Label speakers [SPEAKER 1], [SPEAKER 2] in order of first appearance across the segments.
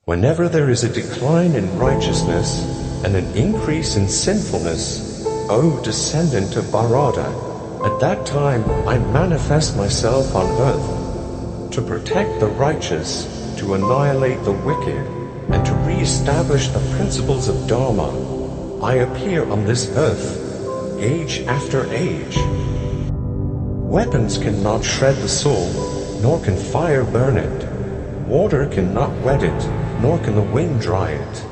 [SPEAKER 1] Whenever there is a decline in righteousness and an increase in sinfulness, O descendant of Bharata, at that time I manifest myself on earth to protect the righteous, to annihilate the wicked, and to re-establish the principles of Dharma. I appear on this earth, age after age. Weapons cannot shred the soul, nor can fire burn it. Water cannot wet it, nor can the wind dry it.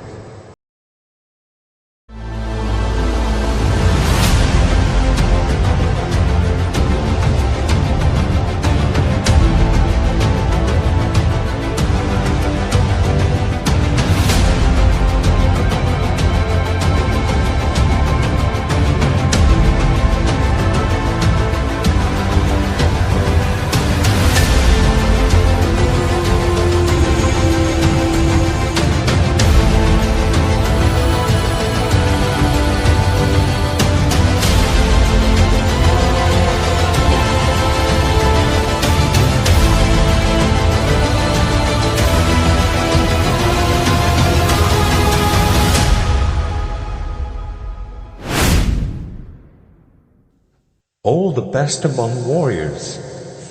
[SPEAKER 1] All the best among warriors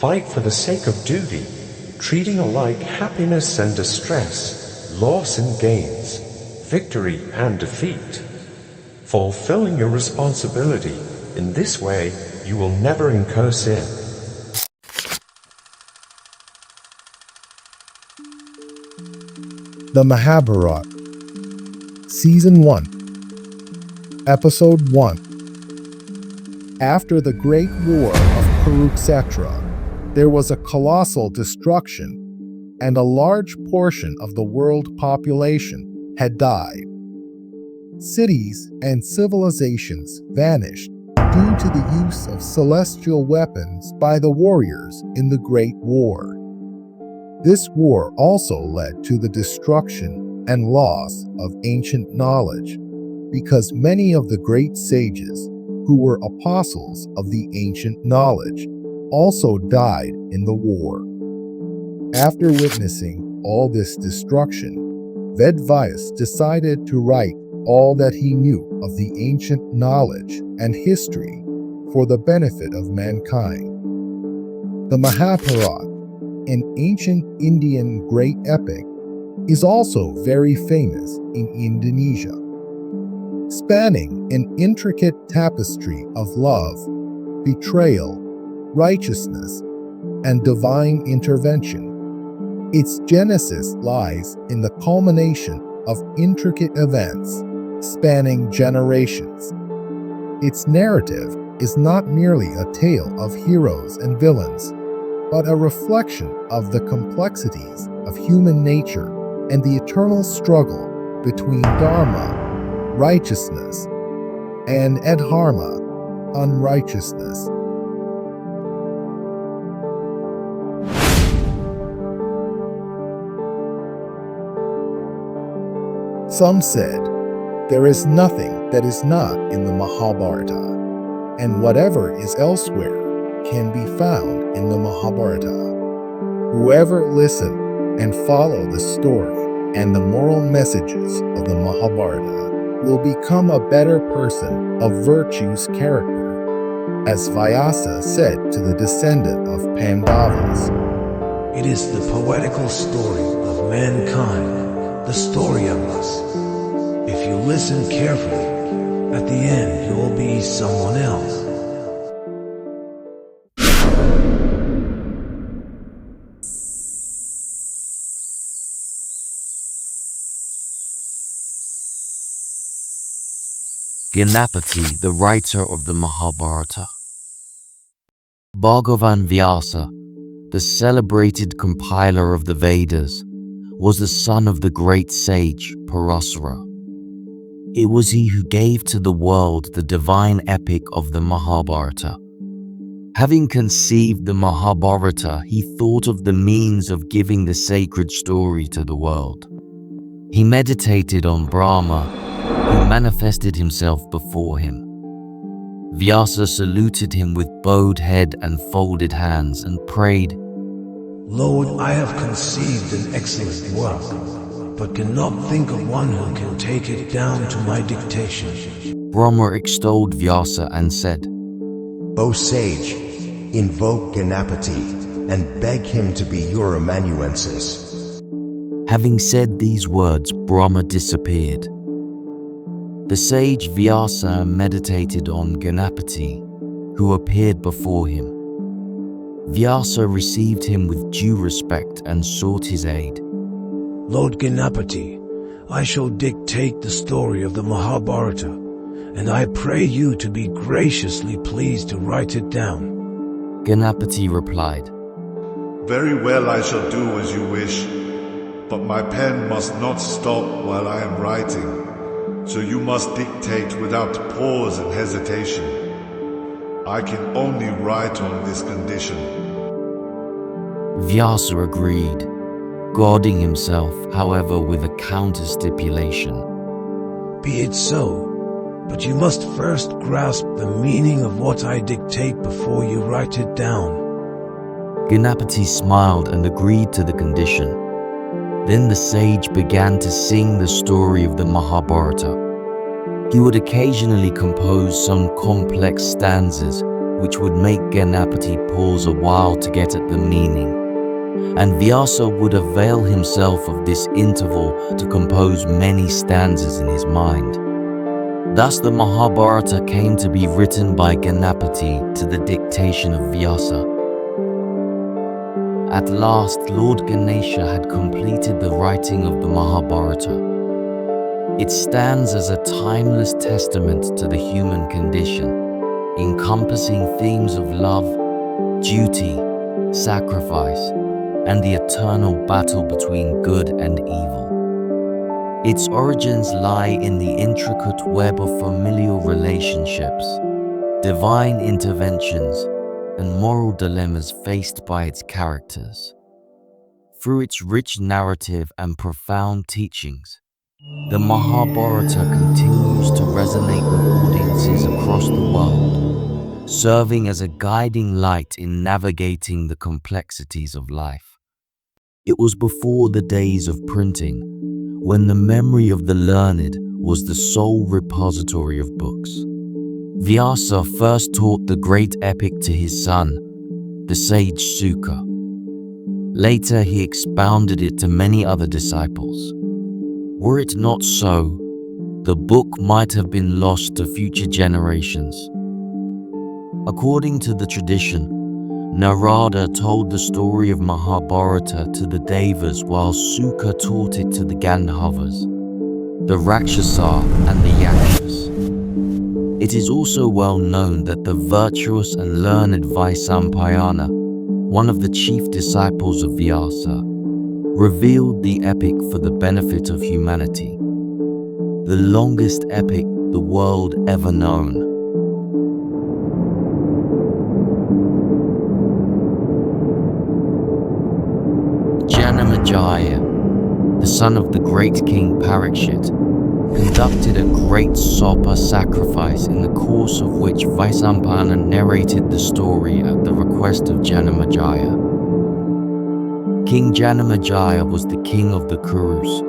[SPEAKER 1] fight for the sake of duty, treating alike happiness and distress, loss and gains, victory and defeat. Fulfilling your responsibility in this way, you will never incur sin.
[SPEAKER 2] The Mahabharata, Season 1, Episode 1. After the Great War of Kurukshetra, there was a colossal destruction, and a large portion of the world population had died. Cities and civilizations vanished due to the use of celestial weapons by the warriors in the Great War. This war also led to the destruction and loss of ancient knowledge, because many of the great sages who were apostles of the ancient knowledge also died in the war. After witnessing all this destruction, Vedvyas decided to write all that he knew of the ancient knowledge and history for the benefit of mankind. The Mahabharata, an ancient Indian great epic, is also very famous in Indonesia. Spanning an intricate tapestry of love, betrayal, righteousness, and divine intervention, its genesis lies in the culmination of intricate events spanning generations. Its narrative is not merely a tale of heroes and villains, but a reflection of the complexities of human nature and the eternal struggle between Dharma, righteousness, and adharma, unrighteousness. Some said, there is nothing that is not in the Mahabharata, and whatever is elsewhere can be found in the Mahabharata. Whoever listen and follow the story and the moral messages of the Mahabharata will become a better person of virtue's character, as Vyasa said to the descendant of Pandavas.
[SPEAKER 3] It is the poetical story of mankind, the story of us. If you listen carefully, at the end you will be someone else.
[SPEAKER 4] Ganapati, the writer of the Mahabharata. Bhagavan Vyasa, the celebrated compiler of the Vedas, was the son of the great sage Parasara. It was he who gave to the world the divine epic of the Mahabharata. Having conceived the Mahabharata, he thought of the means of giving the sacred story to the world. He meditated on Brahma, who manifested himself before him. Vyasa saluted him with bowed head and folded hands and prayed,
[SPEAKER 3] Lord, I have conceived an excellent work. but cannot think of one who can take it down to my dictation.
[SPEAKER 4] Brahma extolled Vyasa and said,
[SPEAKER 5] O sage, invoke Ganapati and beg him to be your amanuensis.
[SPEAKER 4] Having said these words, Brahma disappeared. The sage Vyasa meditated on Ganapati, who appeared before him. Vyasa received him with due respect and sought his aid.
[SPEAKER 3] Lord Ganapati, I shall dictate the story of the Mahabharata, and I pray you to be graciously pleased to write it down.
[SPEAKER 4] Ganapati replied,
[SPEAKER 6] Very well, I shall do as you wish, but my pen must not stop while I am writing, so you must dictate without pause and hesitation. I can only write on this condition.
[SPEAKER 4] Vyasa agreed, guarding himself, however, with a counter-stipulation.
[SPEAKER 3] Be it so, but you must first grasp the meaning of what I dictate before you write it down.
[SPEAKER 4] Ganapati smiled and agreed to the condition. Then the sage began to sing the story of the Mahabharata. He would occasionally compose some complex stanzas which would make Ganapati pause a while to get at the meaning, and Vyasa would avail himself of this interval to compose many stanzas in his mind. Thus the Mahabharata came to be written by Ganapati to the dictation of Vyasa. At last, Lord Ganesha had completed the writing of the Mahabharata. It stands as a timeless testament to the human condition, encompassing themes of love, duty, sacrifice, and the eternal battle between good and evil. Its origins lie in the intricate web of familial relationships, divine interventions, and moral dilemmas faced by its characters. Through its rich narrative and profound teachings, the Mahabharata continues to resonate with audiences across the world, serving as a guiding light in navigating the complexities of life. It was before the days of printing, when the memory of the learned was the sole repository of books. Vyasa first taught the great epic to his son, the sage Suka. Later, he expounded it to many other disciples. Were it not so, the book might have been lost to future generations. According to the tradition, Narada told the story of Mahabharata to the Devas while Suka taught it to the Gandharvas, the Rakshasa and the Yakshas. It is also well known that the virtuous and learned Vaishampayana, one of the chief disciples of Vyasa, revealed the epic for the benefit of humanity, the longest epic the world ever known. Janamejaya, the son of the great king Parikshit, conducted a great Sopa sacrifice in the course of which Vaishampayana narrated the story at the request of Janamejaya. King Janamejaya was the king of the Kurus,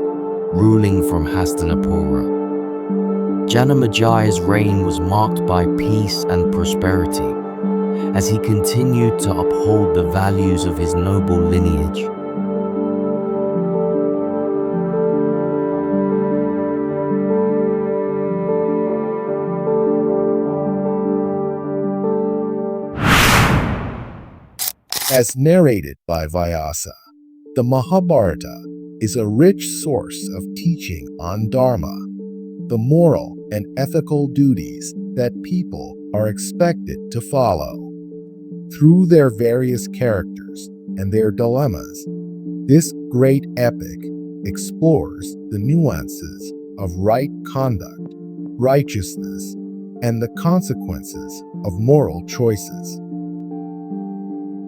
[SPEAKER 4] ruling from Hastinapura. Janamajaya's reign was marked by peace and prosperity, as he continued to uphold the values of his noble lineage.
[SPEAKER 2] As narrated by Vyasa, the Mahabharata is a rich source of teaching on Dharma, the moral and ethical duties that people are expected to follow. Through their various characters and their dilemmas, this great epic explores the nuances of right conduct, righteousness, and the consequences of moral choices.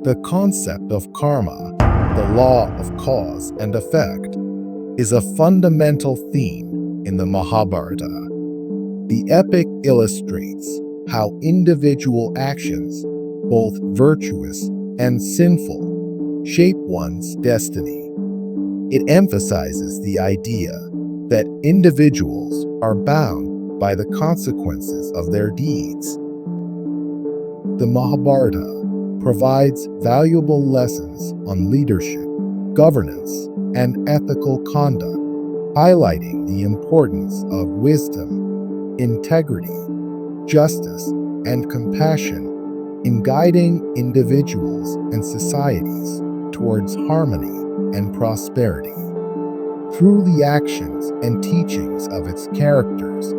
[SPEAKER 2] The concept of karma, the law of cause and effect, is a fundamental theme in the Mahabharata. The epic illustrates how individual actions, both virtuous and sinful, shape one's destiny. It emphasizes the idea that individuals are bound by the consequences of their deeds. The Mahabharata provides valuable lessons on leadership, governance, and ethical conduct, highlighting the importance of wisdom, integrity, justice, and compassion in guiding individuals and societies towards harmony and prosperity. Through the actions and teachings of its characters,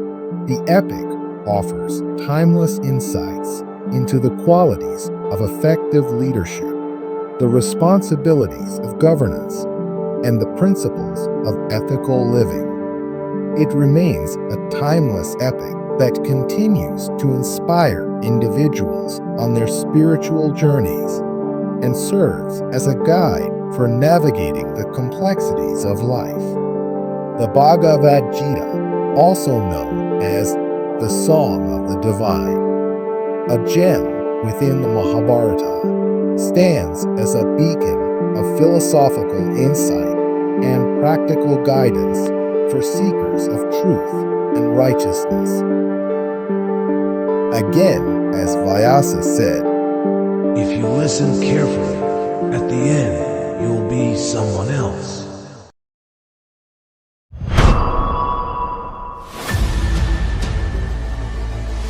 [SPEAKER 2] the epic offers timeless insights into the qualities of effective leadership, the responsibilities of governance, and the principles of ethical living. It remains a timeless epic that continues to inspire individuals on their spiritual journeys and serves as a guide for navigating the complexities of life. The Bhagavad Gita, also known as the Song of the Divine, a gem within the Mahabharata, stands as a beacon of philosophical insight and practical guidance for seekers of truth and righteousness. Again, as Vyasa said,
[SPEAKER 3] If you listen carefully, at the end, you'll be someone else.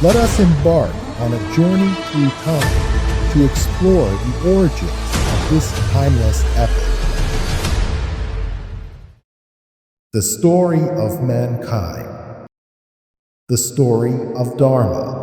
[SPEAKER 2] let us embark on a journey through time to explore the origins of this timeless epic. The story of mankind. The story of Dharma.